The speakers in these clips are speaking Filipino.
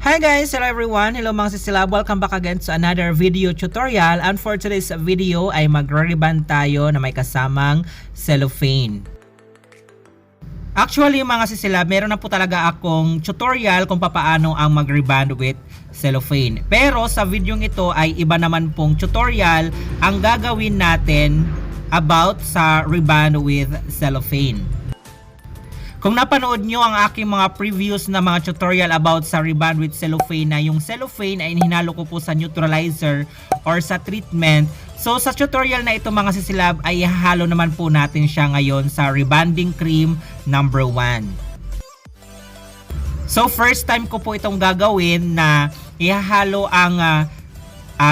Hi guys! Hello everyone! Hello mga sisilab! Welcome back again to another video tutorial, and for today's video ay magre-reband tayo na may kasamang cellophane. Actually mga sisilab, meron na po talaga akong tutorial kung paano ang mag-reband with cellophane. Pero sa video ito ay iba naman pong tutorial ang gagawin natin about sa reband with cellophane. Kung napanood nyo ang aking mga previous na mga tutorial about sa reband with cellophane, na yung cellophane ay hinalo ko po sa neutralizer or sa treatment. So sa tutorial na ito mga sisilab ay ihahalo naman po natin siya ngayon sa rebanding cream number 1. So first time ko po itong gagawin na ihahalo ang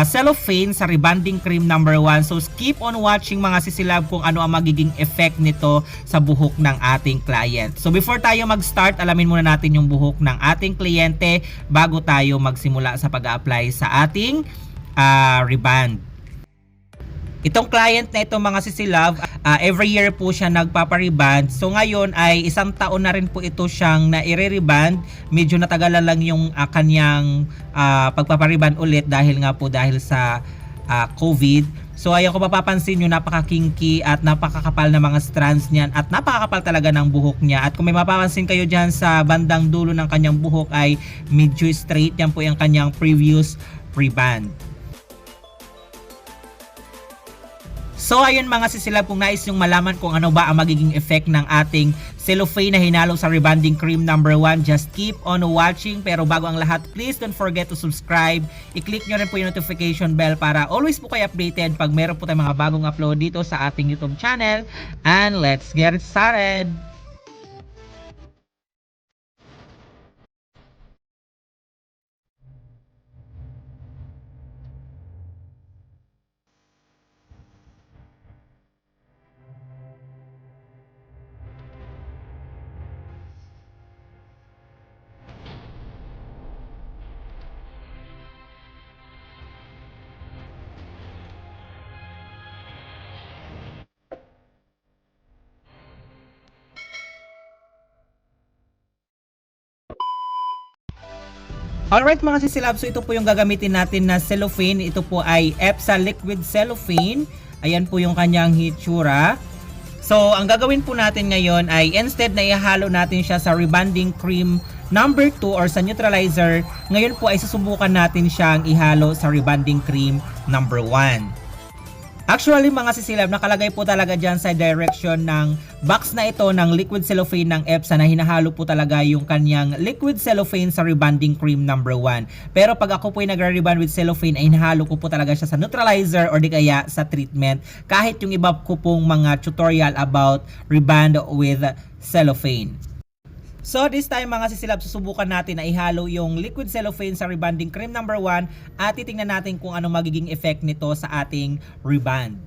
cellophane sa rebanding cream number 1. So keep on watching mga sisilab kung ano ang magiging effect nito sa buhok ng ating client. So before tayo mag-start, alamin muna natin yung buhok ng ating kliyente bago tayo magsimula sa pag-a-apply sa ating reband. Itong client na ito mga sisilab, every year po siya nagpapareband. So ngayon ay isang taon na rin po ito siyang naire-reband. Medyo natagalan lang yung kanyang pagpapareband ulit dahil sa COVID. So ayan, kung mapapansin nyo, napaka-kinky at napakakapal na mga strands niyan at napakakapal talaga ng buhok niya. At kung may mapapansin kayo dyan sa bandang dulo ng kanyang buhok ay medyo straight. Yan po yung kanyang previous reband. So ayun mga sisilab, kung nais yung malaman kung ano ba ang magiging effect ng ating cellophane na hinalo sa rebanding cream number 1, just keep on watching. Pero bago ang lahat, please don't forget to subscribe. I-click nyo rin po yung notification bell para always po kayo updated pag meron po tayong mga bagong upload dito sa ating YouTube channel. And let's get it started! Alright mga sisilab, so ito po yung gagamitin natin na cellophane. Ito po ay EPSA Liquid Cellophane. Ayan po yung kanyang hitsura. So ang gagawin po natin ngayon ay instead na ihalo natin siya sa rebanding cream number 2 or sa neutralizer, ngayon po ay susubukan natin siyang ihalo sa rebanding cream number 1. Actually mga sisilab, nakalagay po talaga dyan sa direction ng box na ito ng liquid cellophane ng EPSA na hinahalo po talaga yung kanyang liquid cellophane sa rebanding cream number 1. Pero pag ako po ay nagre-reband with cellophane ay hinahalo ko po talaga siya sa neutralizer or di kaya sa treatment, kahit yung iba ko pong mga tutorial about reband with cellophane. So this time mga sisilab, susubukan natin na ihalo yung liquid cellophane sa rebanding cream number 1 at titingnan natin kung ano magiging effect nito sa ating reband.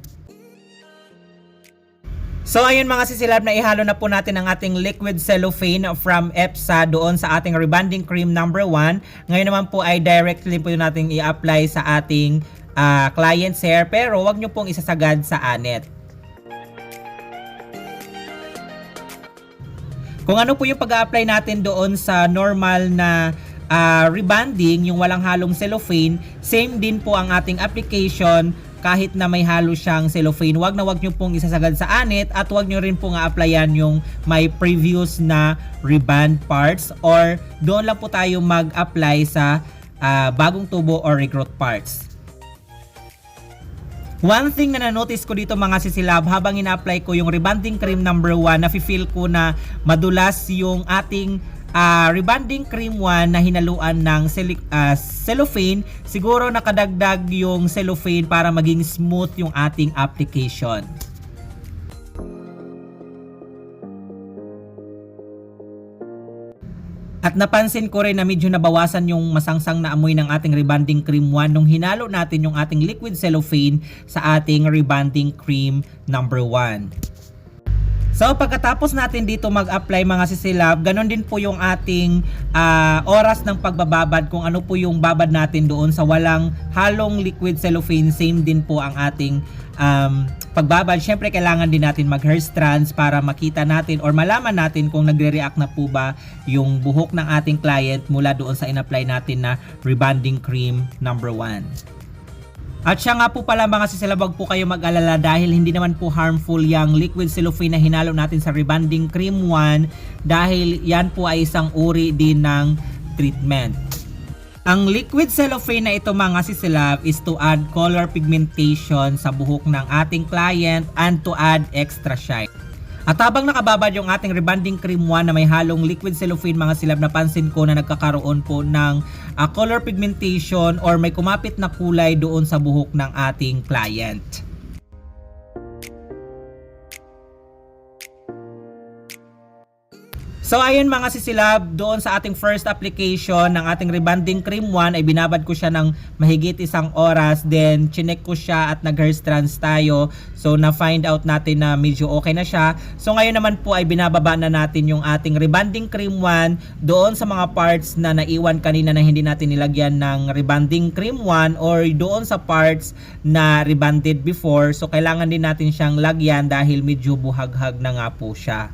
So ayun mga sisilab, na ihalo na po natin ang ating liquid cellophane from EPSA doon sa ating rebanding cream number 1. Ngayon naman po ay directly po natin i-apply sa ating client's hair, pero wag nyo pong isasagad sa anet. Kung ano po yung pag-a-apply natin doon sa normal na rebanding, yung walang halong cellophane, same din po ang ating application kahit na may halo siyang cellophane. Wag nyo pong isasagad sa anit at wag nyo rin pong a-applyan yung may previous na reband parts, or doon lang po tayo mag-apply sa bagong tubo or regrowth parts. One thing na na-notice ko dito mga sisilab, habang ina-apply ko yung rebanding cream number 1, nafe-feel ko na madulas yung ating rebanding cream 1 na hinaluan ng cellophane. Siguro nakadagdag yung cellophane para maging smooth yung ating application. At napansin ko rin na medyo nabawasan yung masangsang na amoy ng ating rebanding cream 1 nung hinalo natin yung ating liquid cellophane sa ating rebanding cream number 1. So pagkatapos natin dito mag-apply mga sisilab, ganon din po yung ating oras ng pagbababad, kung ano po yung babad natin doon sa walang halong liquid cellophane. Same din po ang ating pagbabad. Syempre kailangan din natin mag hair strands para makita natin or malaman natin kung nagre-react na po ba yung buhok ng ating client mula doon sa in-apply natin na rebonding cream number 1. At siya nga po pala mga sisilab, wag po kayo mag-alala dahil hindi naman po harmful yung liquid cellophane na hinalo natin sa rebonding cream 1 dahil yan po ay isang uri din ng treatment. Ang liquid cellophane na ito mga sisilab is to add color pigmentation sa buhok ng ating client and to add extra shine. At habang nakababad yung ating rebonding cream 1 na may halong liquid cellophane mga silab, napansin ko na nagkakaroon po ng color pigmentation or may kumapit na kulay doon sa buhok ng ating client. So ayun mga sisilab, doon sa ating first application ng ating rebonding cream 1 ay binabad ko siya ng mahigit 1 oras, then chinek ko siya at nag hair strands tayo. So na find out natin na medyo okay na siya. So ngayon naman po ay binababa na natin yung ating rebonding cream 1 doon sa mga parts na naiwan kanina na hindi natin nilagyan ng rebonding cream 1 or doon sa parts na rebonded before. So kailangan din natin siyang lagyan dahil medyo buhaghag na nga po siya.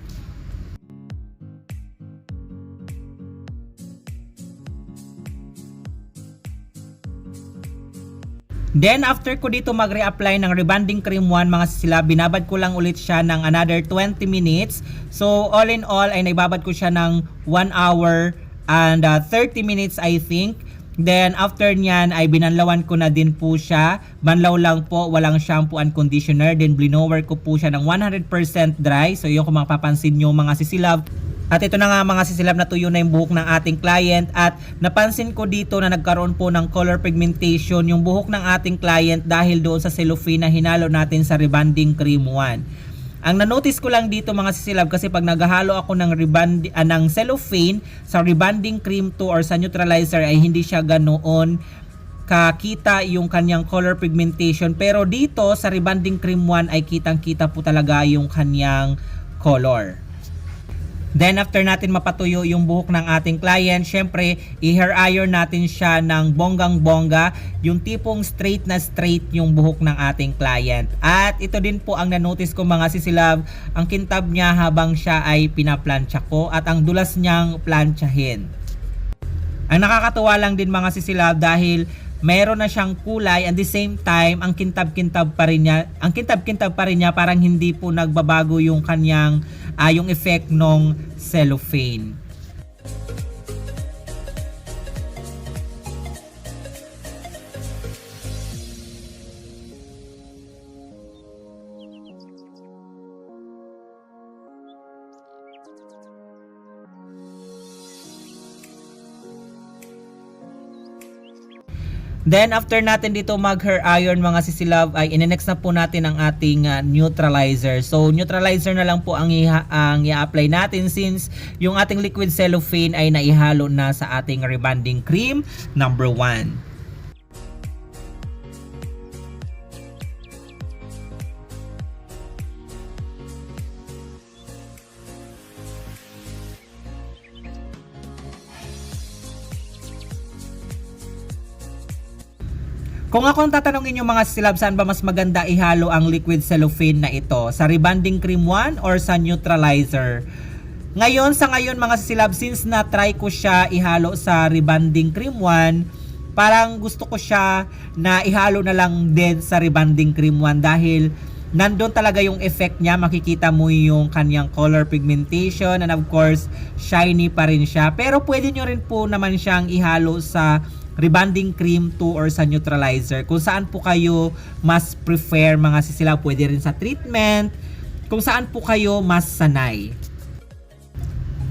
Then after ko dito mag-reapply ng rebonding cream 1 mga sisilab, binabad ko lang ulit siya ng another 20 minutes. So all in all ay naibabad ko siya ng 1 hour and 30 minutes I think. Then after nyan ay binanlawan ko na din po siya. Banlaw lang po, walang shampoo and conditioner. Then blinower ko po siya ng 100% dry. So yun kung mapapansin nyo mga sisilab. At ito na nga mga sisilab, na tuyo na yung buhok ng ating client at napansin ko dito na nagkaroon po ng color pigmentation yung buhok ng ating client dahil doon sa cellophane na hinalo natin sa rebonding cream 1. Ang nanotice ko lang dito mga sisilab, kasi pag naghahalo ako ng ng cellophane sa rebonding cream 2 or sa neutralizer ay hindi siya ganoon kakita yung kanyang color pigmentation, pero dito sa rebonding cream 1 ay kitang kita po talaga yung kanyang color. Then after natin mapatuyo yung buhok ng ating client, syempre i-hair iron natin siya ng bonggang-bongga, yung tipong straight na straight yung buhok ng ating client. At ito din po ang nanotice ko mga sisilab, ang kintab niya habang siya ay pinaplansya ko at ang dulas niyang plansyahin. Ang nakakatuwa lang din mga sisilab dahil meron na siyang kulay and the same time ang kintab-kintab pa rin niya, parang hindi po nagbabago yung kanyang yung effect ng cellophane. Then after natin dito mag hair iron mga sisilab ay inenext na po natin ang ating neutralizer. So neutralizer na lang po ang i-apply natin since yung ating liquid cellophane ay naihalo na sa ating rebonding cream number 1. Kung ako ang tatanungin nyo mga silab, saan ba mas maganda ihalo ang liquid cellophane na ito? Sa rebonding cream 1 or sa neutralizer? Sa ngayon mga silab, since na-try ko siya ihalo sa rebonding cream 1, parang gusto ko siya na ihalo na lang din sa rebonding cream 1 dahil nandun talaga yung effect niya. Makikita mo yung kanyang color pigmentation and of course, shiny pa rin siya. Pero pwede nyo rin po naman siyang ihalo sa rebonding cream 2 or sa neutralizer. Kung saan po kayo mas prefer mga sisilab, pwede rin sa treatment. Kung saan po kayo mas sanay.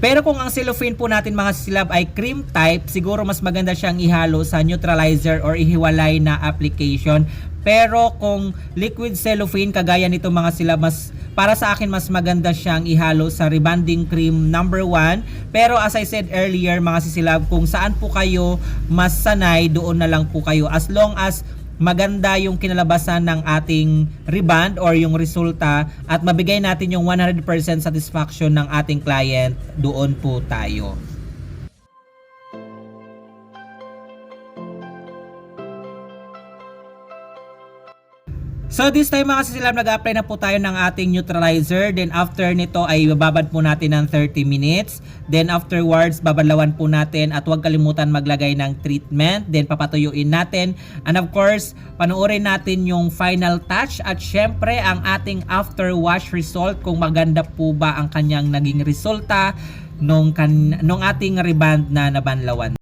Pero kung ang cellophane po natin mga sisilab ay cream type, siguro mas maganda siyang ihalo sa neutralizer or ihiwalay na application. Pero kung liquid cellophane kagaya nito mga silab, para sa akin mas maganda siyang ihalo sa rebonding cream number 1. Pero as I said earlier mga sisilab, kung saan po kayo mas sanay, doon na lang po kayo. As long as maganda yung kinalabasan ng ating reband or yung resulta at mabigay natin yung 100% satisfaction ng ating client, doon po tayo. So this time mga kasilab, nag-apply na po tayo ng ating neutralizer. Then after nito ay bababad po natin ng 30 minutes. Then afterwards, babalawan po natin at huwag kalimutan maglagay ng treatment. Then papatuyuin natin. And of course, panoorin natin yung final touch at syempre ang ating after wash result kung maganda po ba ang kanyang naging resulta nung ating reband na nabanlawan.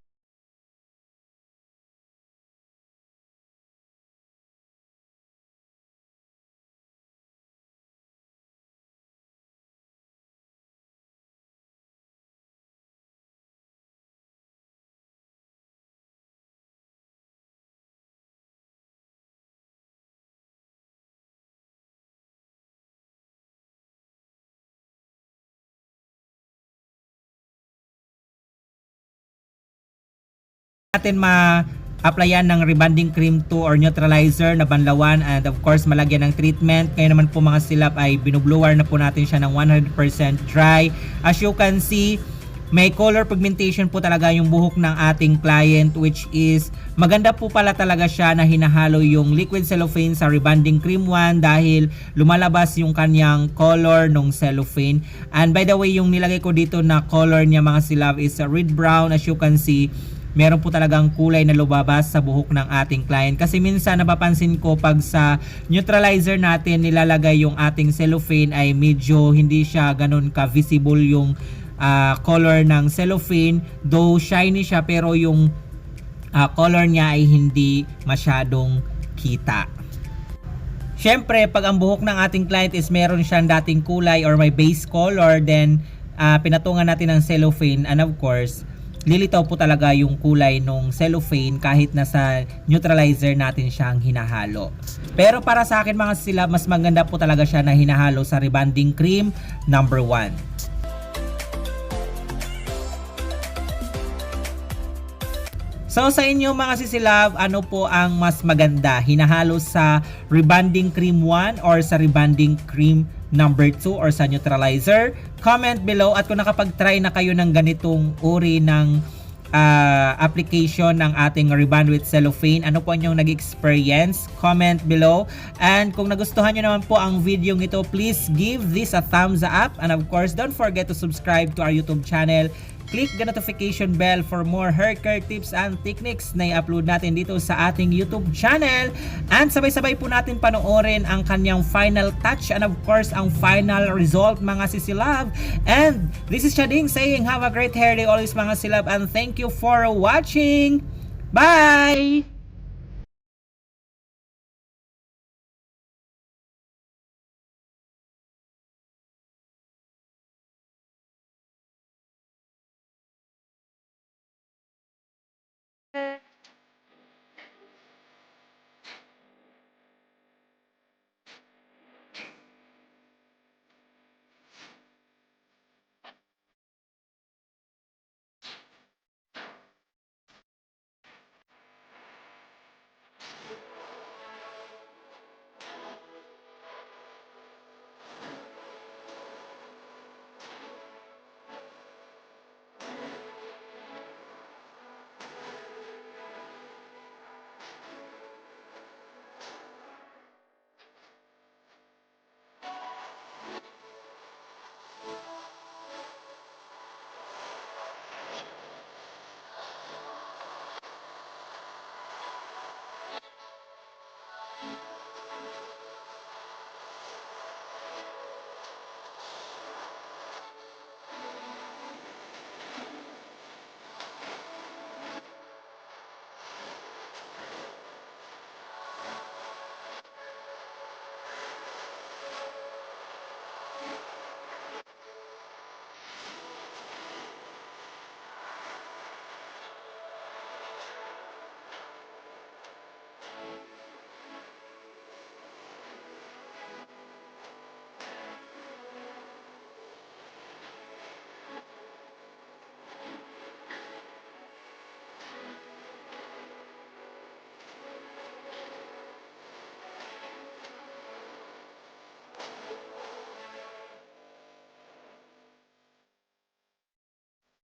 Natin ma-applyan ng rebonding cream 2 or neutralizer na banlawan and of course malagyan ng treatment. Ngayon naman po mga silap ay binublower na po natin siya ng 100% dry. As you can see, may color pigmentation po talaga yung buhok ng ating client, which is maganda po pala talaga siya na hinahalo yung liquid cellophane sa rebonding cream 1 dahil lumalabas yung kanyang color ng cellophane. And by the way, yung nilagay ko dito na color niya mga silab is a red brown. As you can see, meron po talagang kulay na lumabas sa buhok ng ating client. Kasi minsan napapansin ko pag sa neutralizer natin nilalagay yung ating cellophane ay medyo hindi siya ganun ka-visible yung color ng cellophane. Though shiny siya pero yung color niya ay hindi masyadong kita. Syempre, pag ang buhok ng ating client is meron siyang dating kulay or may base color, then pinatungan natin ng cellophane and of course, lilitaw po talaga yung kulay ng cellophane kahit nasa neutralizer natin siyang hinahalo. Pero para sa akin mga silab, mas maganda po talaga siya na hinahalo sa rebonding cream number 1. So sa inyo mga sisilab, ano po ang mas maganda? Hinahalo sa rebonding cream 1 or sa rebonding cream number 2 or sa neutralizer? Comment below at kung nakapag-try na kayo ng ganitong uri ng application ng ating rebond with cellophane, ano po ang inyong nag-experience? Comment below. And kung nagustuhan nyo naman po ang video ito, please give this a thumbs up. And of course, don't forget to subscribe to our YouTube channel. Click the notification bell for more hair care tips and techniques na i-upload natin dito sa ating YouTube channel. And sabay-sabay po natin panoorin ang kanyang final touch and of course ang final result mga sisilab. And this is Chading saying have a great hair day always mga silab and thank you for watching. Bye!